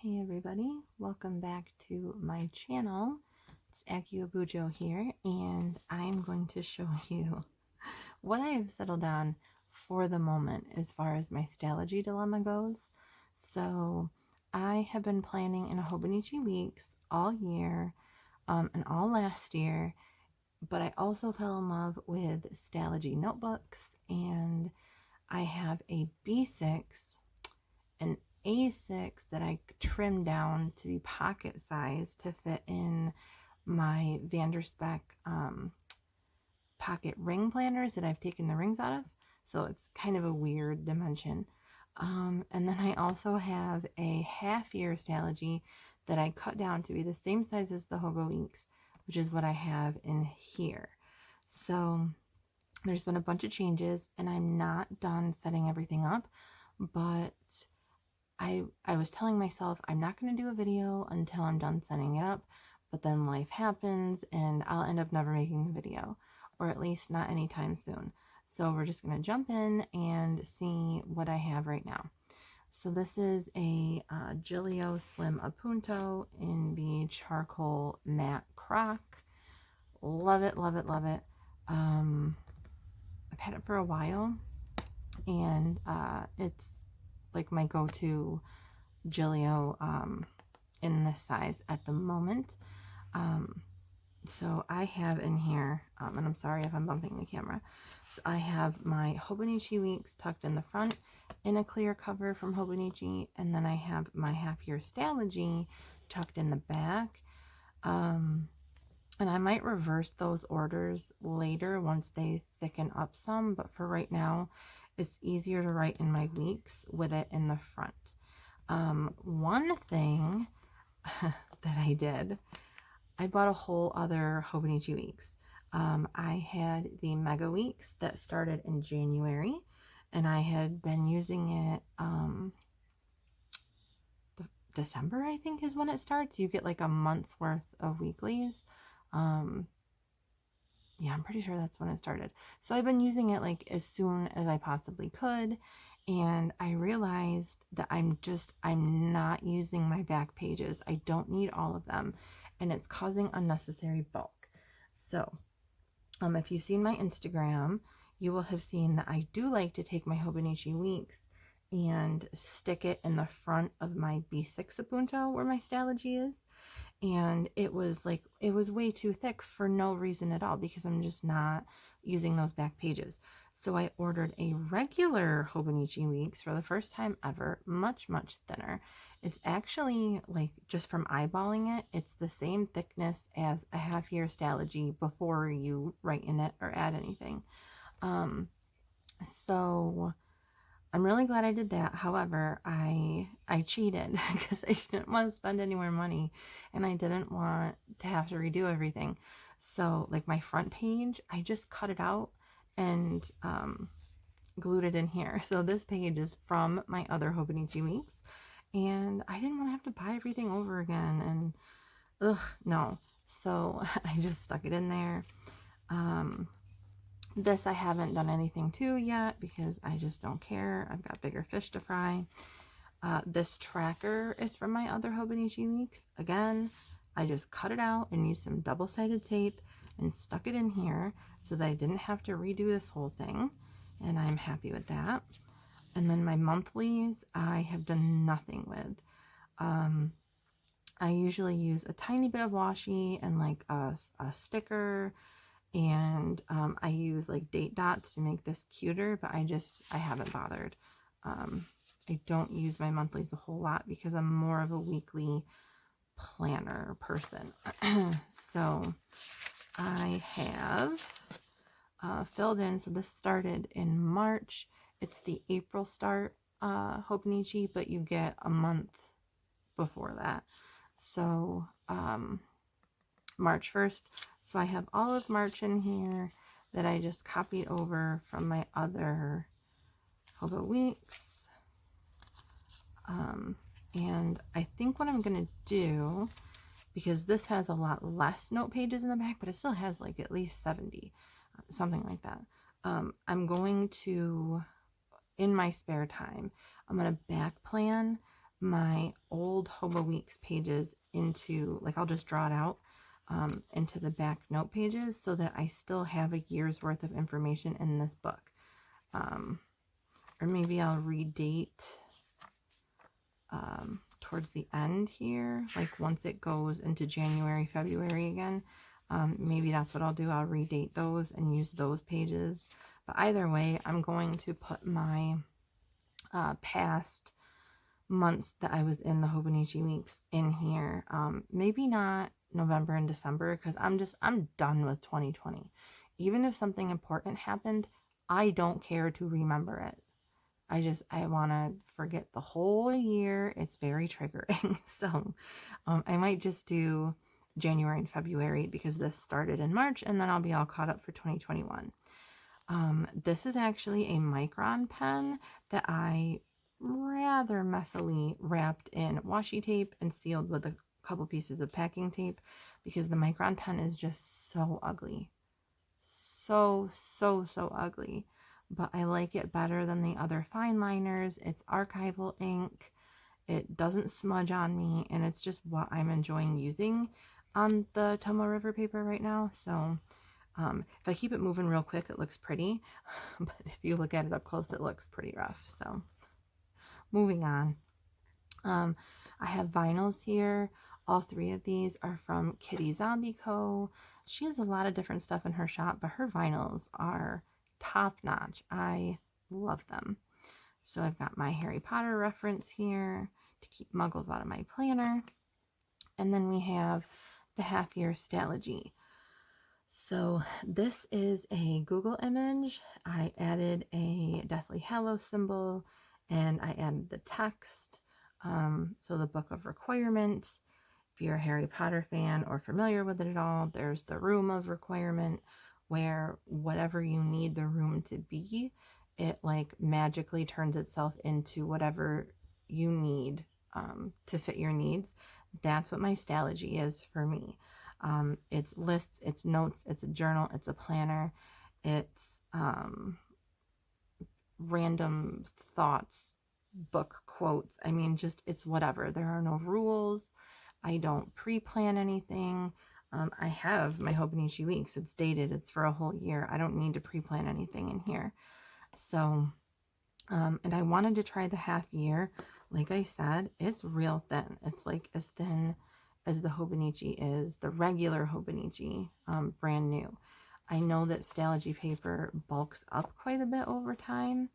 Hey everybody, welcome back to my channel. It's Bujo here, and I'm going to show you what I have settled on for the moment as far as my Stalogy dilemma goes. So I have been planning in a Hobonichi weeks all year and all last year, but I also fell in love with Stalogy notebooks, and I have a B6, an A6 that I trimmed down to be pocket size to fit in my Vanderspec pocket ring planners that I've taken the rings out of. So it's kind of a weird dimension. And then I also have a half-year Stalogy that I cut down to be the same size as the Hobo Weeks, which is what I have in here. So there's been a bunch of changes, and I'm not done setting everything up, but I was telling myself I'm not going to do a video until I'm done setting it up, but then life happens and I'll end up never making the video, or at least not anytime soon. So we're just going to jump in and see what I have right now. So this is a Gilio Slim Appunto in the charcoal matte croc. Love it, love it, love it. I've had it for a while, and it's like my go-to Gilio in this size at the moment. So I have in here, and I'm sorry if I'm bumping the camera, so I have my Hobonichi Weeks tucked in the front in a clear cover from Hobonichi, and then I have my half-year Stalogy tucked in the back. And I might reverse those orders later once they thicken up some, but for right now it's easier to write in my weeks with it in the front. One thing that I did, I bought a whole other Hobonichi Weeks. I had the Mega Weeks that started in January, and I had been using it December, I think, is when it starts. You get like a month's worth of weeklies. Yeah, I'm pretty sure that's when it started. So I've been using it like as soon as I possibly could, and I realized that I'm not using my back pages. I don't need all of them, and it's causing unnecessary bulk. So if you've seen my Instagram, you will have seen that I do like to take my Hobonichi Weeks and stick it in the front of my B6 Appunto where my Stalogy is. And it was way too thick for no reason at all, because I'm just not using those back pages. So I ordered a regular Hobonichi Weeks for the first time ever, much thinner. It's actually, like, just from eyeballing it, it's the same thickness as a half-year Stalogy before you write in it or add anything. So I'm really glad I did that. However, I cheated because I didn't want to spend any more money, and I didn't want to have to redo everything. So like my front page, I just cut it out and glued it in here. So this page is from my other Hobonichi Weeks, and I didn't want to have to buy everything over again, and no. So I just stuck it in there. This I haven't done anything to yet because I just don't care. I've got bigger fish to fry. This tracker is from my other Hobonichi Weeks. Again, I just cut it out and used some double-sided tape and stuck it in here so that I didn't have to redo this whole thing, and I'm happy with that. And then my monthlies, I have done nothing with. I usually use a tiny bit of washi and like a sticker, and I use like date dots to make this cuter, but I haven't bothered. I don't use my monthlies a whole lot because I'm more of a weekly planner person. So I have filled in, so this started in March. It's the April start Hobonichi, but you get a month before that. So March 1st. So I have all of March in here that I just copied over from my other Hobo Weeks. And I think what I'm going to do, because this has a lot less note pages in the back, but it still has like at least 70, something like that. I'm going to, in my spare time, I'm going to back plan my old Hobo Weeks pages into, like, I'll just draw it out into the back note pages so that I still have a year's worth of information in this book. Or maybe I'll redate towards the end here, like once it goes into January, February again. Maybe that's what I'll do. I'll redate those and use those pages. But either way, I'm going to put my past months that I was in the Hobonichi weeks in here. Maybe not November and December, because I'm done with 2020. Even if something important happened, I don't care to remember it. I want to forget the whole year. It's very triggering. So I might just do January and February because this started in March, and then I'll be all caught up for 2021. This is actually a Micron pen that I rather messily wrapped in washi tape and sealed with a couple pieces of packing tape because the Micron pen is just so ugly. So ugly. But I like it better than the other fine liners. It's archival ink. It doesn't smudge on me, and it's just what I'm enjoying using on the Tomoe River paper right now. So if I keep it moving real quick, it looks pretty. But if you look at it up close, it looks pretty rough. So moving on. I have vinyls here. All three of these are from Kitty Zombie Co. She has a lot of different stuff in her shop, but her vinyls are top notch. I love them. So I've got my Harry Potter reference here to keep muggles out of my planner. And then we have the half year Stalogy. So this is a Google image. I added a Deathly Hallows symbol and I added the text. So the book of requirement. If you're a Harry Potter fan or familiar with it at all, there's the room of requirement where whatever you need the room to be, it like magically turns itself into whatever you need to fit your needs. That's what my Stalogy is for me. It's lists, it's notes, it's a journal, it's a planner, it's random thoughts, book quotes. I mean, just it's whatever. There are no rules. I don't pre-plan anything. I have my Hobonichi weeks. It's dated. It's for a whole year. I don't need to pre-plan anything in here. So, and I wanted to try the half year. Like I said, it's real thin. It's like as thin as the Hobonichi is, the regular Hobonichi, brand new. I know that Stalogy paper bulks up quite a bit over time.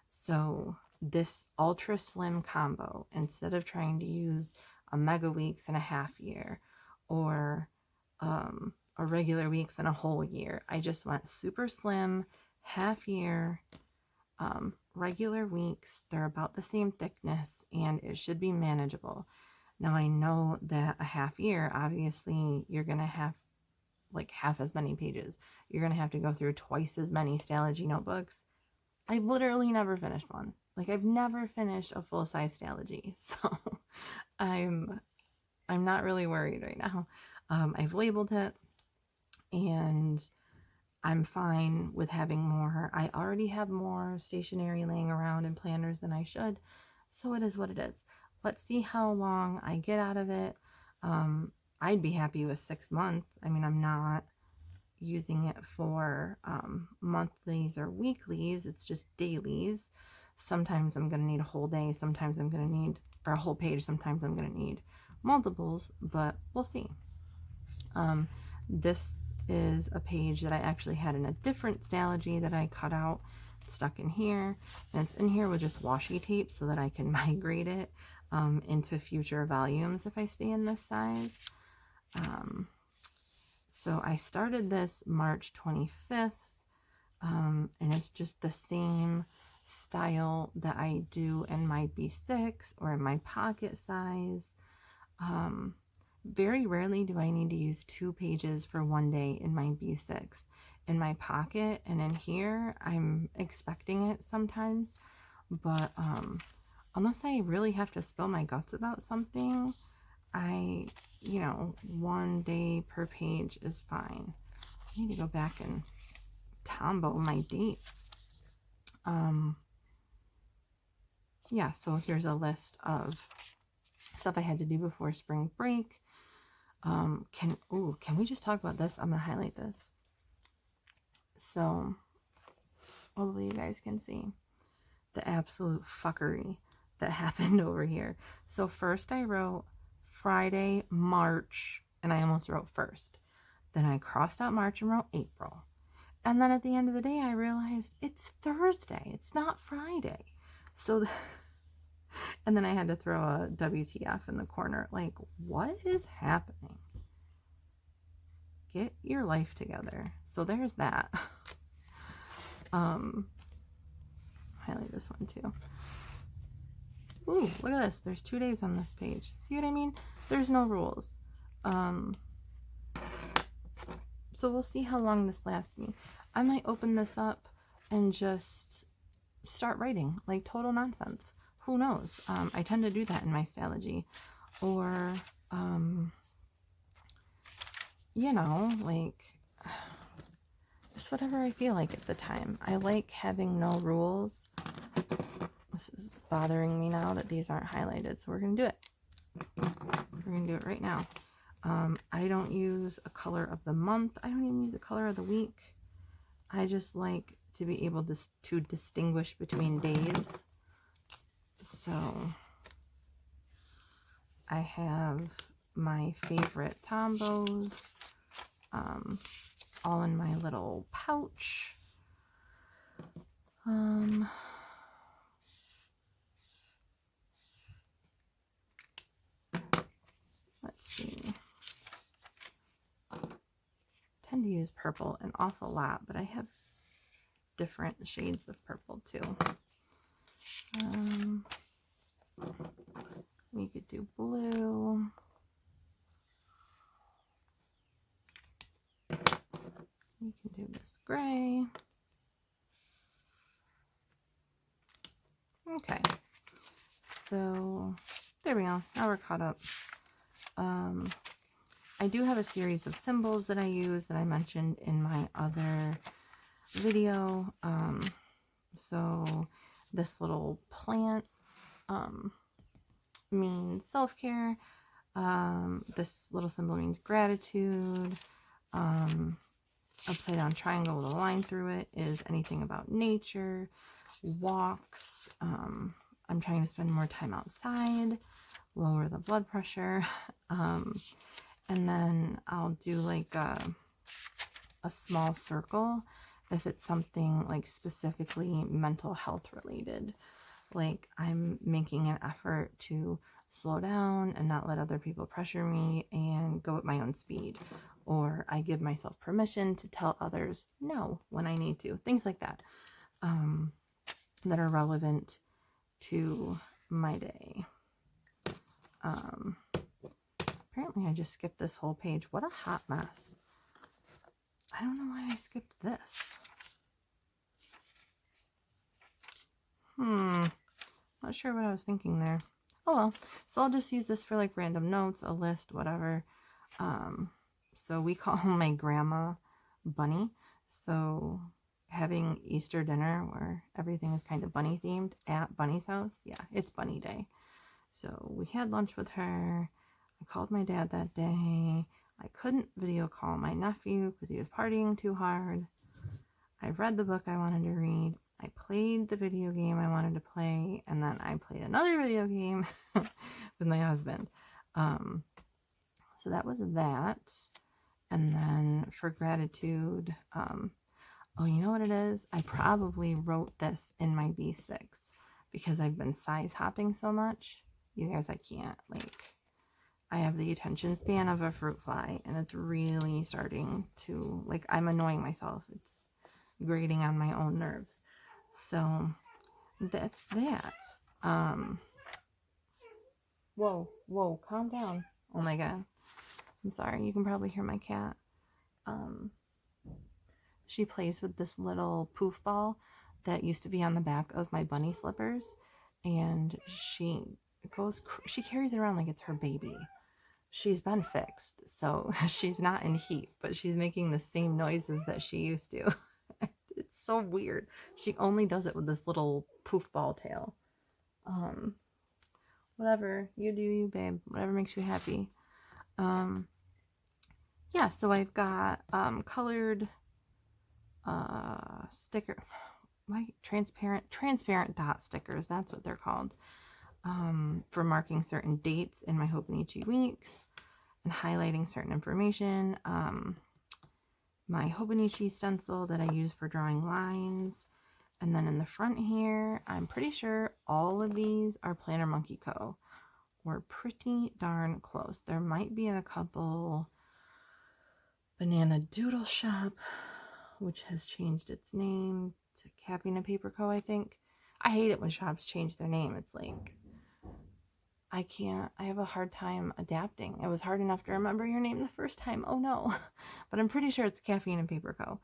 So this ultra slim combo, instead of trying to use a mega weeks and a half year or a regular weeks and a whole year, I just went super slim, half year, regular weeks. They're about the same thickness and it should be manageable. Now I know that a half year, obviously you're going to have like half as many pages. You're going to have to go through twice as many Stalogy notebooks. I've literally never finished one. Like I've never finished a full-size Stalogy. So I'm not really worried right now. I've labeled it and I'm fine with having more. I already have more stationery laying around in planners than I should. So it is what it is. Let's see how long I get out of it. I'd be happy with 6 months. I mean, I'm not using it for monthlies or weeklies. It's just dailies. Sometimes I'm going to need a whole day. Sometimes I'm going to need, or a whole page. Sometimes I'm going to need multiples, but we'll see. This is a page that I actually had in a different Stalogy that I cut out, stuck in here, and it's in here with just washi tape so that I can migrate it into future volumes if I stay in this size. So I started this March 25th, and it's just the same style that I do in my B6 or in my pocket size. Very rarely do I need to use 2 pages for one day in my B6. In my pocket and in here, I'm expecting it sometimes, but unless I really have to spill my guts about something, you know, 1 day per page is fine. I need to go back and Tombow my dates. yeah, so here's a list of stuff I had to do before spring break. Can we just talk about this? I'm gonna highlight this. So hopefully you guys can see the absolute fuckery that happened over here. So first I wrote Friday, March, and I almost wrote 1st. Then I crossed out March and wrote April. And then at the end of the day, I realized it's Thursday. It's not Friday. So, and then I had to throw a WTF in the corner. Like, what is happening? Get your life together. So there's that. Highlight this one too. Ooh, look at this. There's 2 days on this page. See what I mean? There's no rules. So we'll see how long this lasts me. I might open this up and just start writing like total nonsense. Who knows? I tend to do that in my Stalogy. Or, you know, like just whatever I feel like at the time. I like having no rules. This is bothering me now that these aren't highlighted, so we're going to do it. We're going to do it right now. I don't use a color of the month. I don't even use a color of the week. I just like to be able to distinguish between days. So I have my favorite Tombos all in my little pouch. Let's see. I tend to use purple an awful lot, but I have different shades of purple too. We could do blue. We can do this gray. Okay, so there we go. Now we're caught up. I do have a series of symbols that I use that I mentioned in my other video. So this little plant means self-care. This little symbol means gratitude. Upside down triangle with a line through it is anything about nature, walks. I'm trying to spend more time outside, lower the blood pressure. And then I'll do like a small circle if it's something like specifically mental health related. Like I'm making an effort to slow down and not let other people pressure me and go at my own speed. Or I give myself permission to tell others no when I need to. Things like that that are relevant to my day. Apparently I just skipped this whole page. What a hot mess. I don't know why I skipped this. Not sure what I was thinking there. Oh well. So I'll just use this for like random notes, a list, whatever. So we call my grandma Bunny. So having Easter dinner where everything is kind of bunny themed at Bunny's house. Yeah, it's Bunny Day. So we had lunch with her. I called my dad that day. I couldn't video call my nephew because he was partying too hard. I read the book I wanted to read. I played the video game I wanted to play. And then I played another video game with my husband. So that was that. And then for gratitude, oh, you know what it is? I probably wrote this in my B6 because I've been size hopping so much. You guys, I can't, like, I have the attention span of a fruit fly and it's really starting to, like, I'm annoying myself. It's grating on my own nerves. So that's that. Whoa, calm down. Oh my God. I'm sorry. You can probably hear my cat. She plays with this little poof ball that used to be on the back of my bunny slippers. And she carries it around like it's her baby. She's been fixed, so she's not in heat, but she's making the same noises that she used to. It's so weird. She only does it with this little poof ball tail. Whatever, you do you, babe. Whatever makes you happy. Yeah, so I've got colored sticker, like transparent dot stickers. That's what they're called. For marking certain dates in my Hobonichi weeks and highlighting certain information. My Hobonichi stencil that I use for drawing lines. And then in the front here, I'm pretty sure all of these are Planner Monkey Co. We're pretty darn close. There might be a couple Banana Doodle Shop, which has changed its name to Capping and Paper Co., I think. I hate it when shops change their name. It's like, I have a hard time adapting. It was hard enough to remember your name the first time. Oh no. But I'm pretty sure it's Caffeine and Paper Co.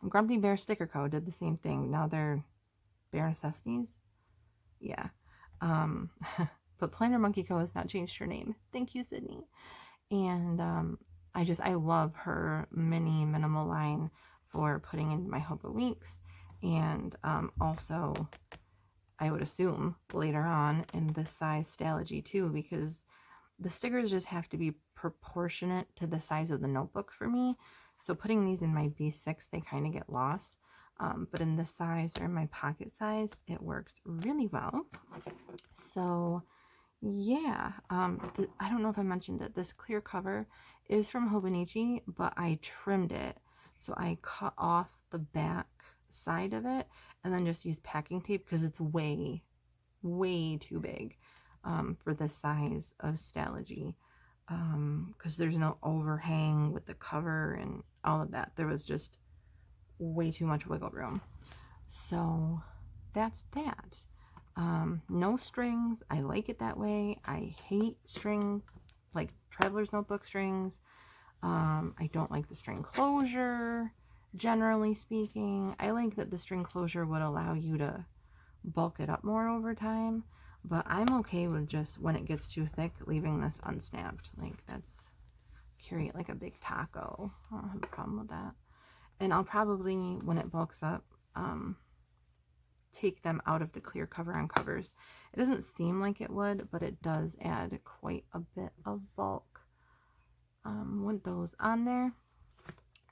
Grumpy Bear Sticker Co. did the same thing. Now they're Bare Necessities. Yeah. But Planner Monkey Co. has not changed her name. Thank you, Sydney. And I love her mini minimal line for putting in my Hobo Weeks. And also, I would assume later on in this size Stalogy too, because the stickers just have to be proportionate to the size of the notebook for me. So putting these in my B6, they kind of get lost. But in this size or in my pocket size, it works really well. So yeah, I don't know if I mentioned it. This clear cover is from Hobonichi, but I trimmed it. So I cut off the back side of it and then just used packing tape because it's way too big for the size of Stalogy. Because there's no overhang with the cover and all of that. There was just way too much wiggle room. So that's that. No strings. I like it that way. I hate string, like Traveler's Notebook strings. I don't like the string closure, generally speaking. I like that the string closure would allow you to bulk it up more over time, but I'm okay with just when it gets too thick, leaving this unsnapped. Like, that's, carry it like a big taco. I don't have a problem with that. And I'll probably, when it bulks up, take them out of the clear cover on covers. It doesn't seem like it would, but it does add quite a bit of bulk with those on there.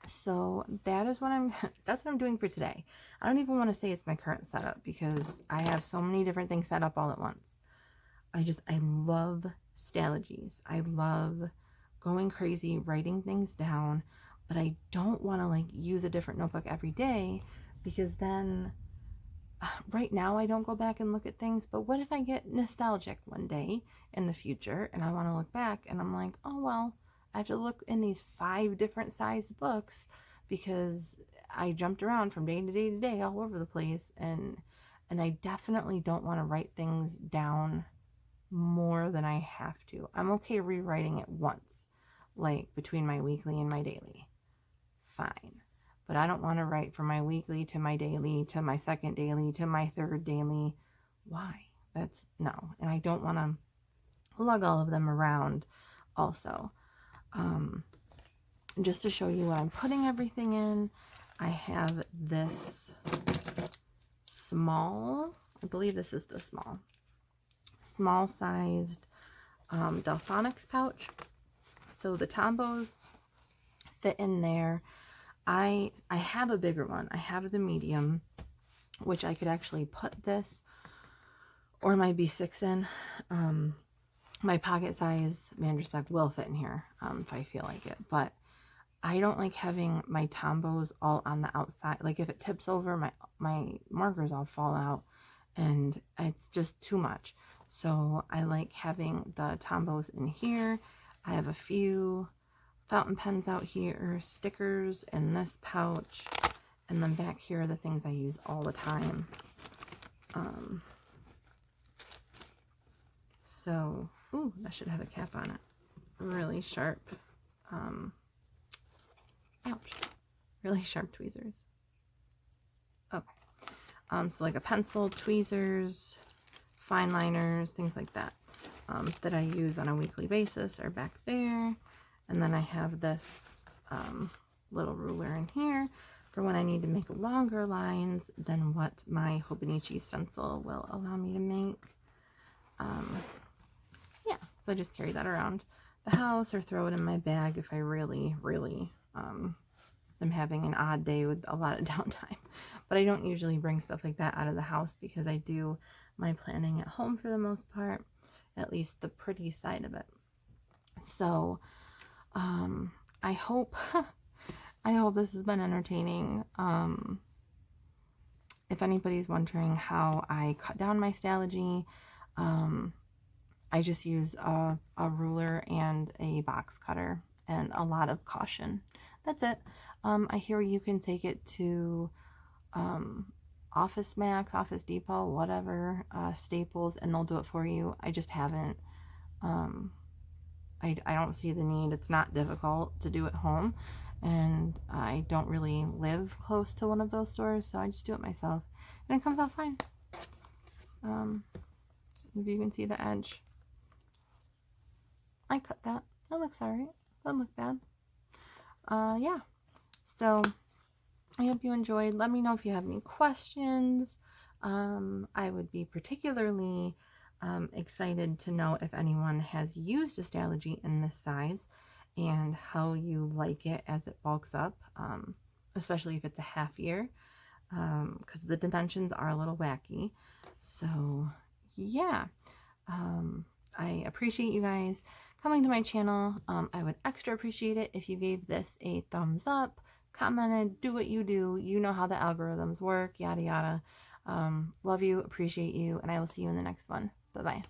So that is what that's what I'm doing for today. I don't even want to say it's my current setup because I have so many different things set up all at once. I love Stalogies. I love going crazy, writing things down, but I don't want to like use a different notebook every day because then right now I don't go back and look at things, but what if I get nostalgic one day in the future and I want to look back and I'm like, oh well, I have to look in these 5 different size books because I jumped around from day to day to day all over the place, and I definitely don't want to write things down more than I have to. I'm okay rewriting it once, like between my weekly and my daily. Fine. But I don't want to write from my weekly to my daily to my second daily to my third daily. Why? That's no. And I don't want to lug all of them around also. Just to show you what I'm putting everything in, I have this small, I believe this is the small sized Delphonics pouch. So the Tombos fit in there. I have a bigger one. I have the medium, which I could actually put this or my B6 in. My pocket size manuscript will fit in here if I feel like it, but I don't like having my Tombos all on the outside. Like if it tips over, my markers all fall out and it's just too much. So I like having the Tombos in here. I have a few fountain pens out here, stickers in this pouch, and then back here are the things I use all the time. So, ooh, that should have a cap on it. Really sharp, ouch, really sharp tweezers. Okay, so like a pencil, tweezers, fine liners, things like that, that I use on a weekly basis are back there. And then I have this little ruler in here for when I need to make longer lines than what my Hobonichi stencil will allow me to make. Yeah, so I just carry that around the house or throw it in my bag if I really, really am having an odd day with a lot of downtime. But I don't usually bring stuff like that out of the house because I do my planning at home for the most part, at least the pretty side of it. So I hope this has been entertaining. If anybody's wondering how I cut down my Stalogy, I just use a ruler and a box cutter and a lot of caution. That's it. I hear you can take it to Office Max, Office Depot, whatever, Staples, and they'll do it for you. I just haven't. I don't see the need. It's not difficult to do at home, and I don't really live close to one of those stores, so I just do it myself, and it comes out fine. If you can see the edge, I cut that. That looks alright. Doesn't look bad. Yeah. So I hope you enjoyed. Let me know if you have any questions. I would be particularly excited to know if anyone has used a Stalogy in this size and how you like it as it bulks up, especially if it's a half year, because the dimensions are a little wacky. So yeah, I appreciate you guys coming to my channel. I would extra appreciate it if you gave this a thumbs up, commented, do what you do. You know how the algorithms work, yada yada. Love you, appreciate you, and I will see you in the next one. Bye-bye.